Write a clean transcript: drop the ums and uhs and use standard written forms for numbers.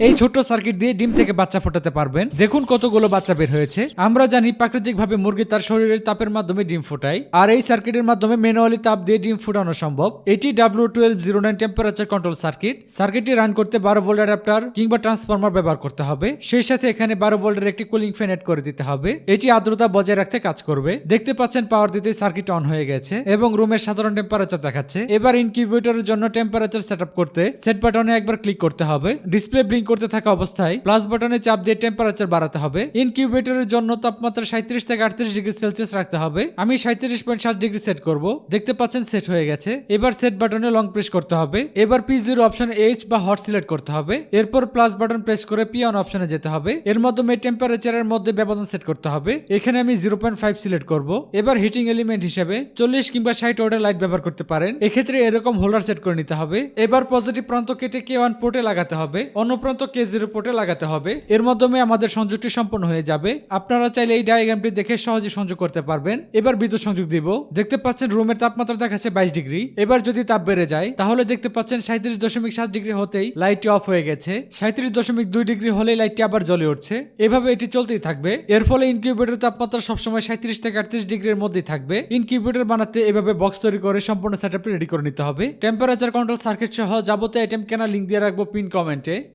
এই ছোট্ট সার্কিট দিয়ে ডিম থেকে বাচ্চা ফোটাতে পারবেন। দেখুন কতগুলো বাচ্চা বের হয়েছে। আমরা জানি প্রাকৃতিকভাবে মুরগি তার শরীরের তাপের মাধ্যমে ডিম ফোটায়, আর এই সার্কিটের মাধ্যমে ম্যানুয়ালি তাপ দিয়ে ডিম ফোটানো সম্ভব। এটি W1209 টেম্পারেচার কন্ট্রোল সার্কিট। সার্কিটটি রান করতে 12 ভোল্ট অ্যাডাপ্টার কিংবা ট্রান্সফরমার ব্যবহার করতে হবে। সেই সাথে এখানে 12 ভোল্টের একটি কুলিং ফ্যান এড করে দিতে হবে। এটি আর্দ্রতা বজায় রাখতে কাজ করবে। দেখতে পাচ্ছেন পাওয়ার দিতে সার্কিট অন হয়ে গেছে এবং রুমের সাধারণ টেম্পারেচার দেখাচ্ছে। এবার ইনকিউবেটরের জন্য টেম্পারেচার সেটআপ করতে সেট বাটনে একবার ক্লিক করতে হবে। ডিসপ্লে ব্লিঙ্ক করতে থাকা অবস্থায় প্লাস বাটনে চাপ দিয়ে টেম্পারেচার বাড়াতে হবে। ইনকিউবেটরের জন্য তাপমাত্রা 37 থেকে 38 ডিগ্রি সেলসিয়াস রাখতে হবে। আমি 37.7 ডিগ্রি সেট করব। দেখতে পাচ্ছেন সেট হয়ে গেছে। এবার সেট বাটনে লং প্রেস করতে হবে। এবার P0 অপশন H বা হট সিলেক্ট করতে হবে। এরপর প্লাস বাটন প্রেস করে P1 অপশনে যেতে হবে। এর মাধ্যমে টেম্পারেচারের মধ্যে ব্যবধান সেট করতে হবে। এখানে আমি 0.5 সিলেক্ট করব। এবার হিটিং এলিমেন্ট হিসেবে 40 কিংবা 60 ওয়াটের লাইট ব্যবহার করতে পারেন। এক্ষেত্রে এরকম হোল্ডার সেট করে নিতে হবে। এবার পজিটিভ প্রান্ত কেটে K1 পোর্টে লাগাতে হবে, অন্য প্রান্ত K0 পোর্টে লাগাতে হবে। এর মাধ্যমে আমাদের সংযোগটি সম্পন্ন হয়ে যাবে। আপনারা চাইলে এই ডায়াগ্রামটি দেখে সহজে সংযোগ করতে পারবেন। এবার বিদ্যুৎ সংযোগ দিব। দেখতে পাচ্ছেন রুমের তাপমাত্রা দেখাচ্ছে 22 ডিগ্রি। এবার যদি তাপ বেড়ে যায় তাহলে দেখতে পাচ্ছেন 37.7 ডিগ্রি হতেই লাইটটি অফ হয়ে গেছে। 37.2 ডিগ্রি হলে লাইটটি আবার জ্বলে উঠছে। এভাবে এটি চলতেই থাকবে। এর ফলে ইনকিউবেটরের তাপমাত্রা সবসময় 37 থেকে 38 ডিগ্রির মধ্যেই থাকবে। ইনকিউবেটর বানাতে এভাবে বক্স তৈরি করে সম্পূর্ণ সেটআপটি রেডি করে নিতে হবে। টেম্পারেচার কন্ট্রোল সার্কিট সহ যাবতীয় আইটেম কেনার লিংক দিয়ে রাখবো পিন কমেন্টে।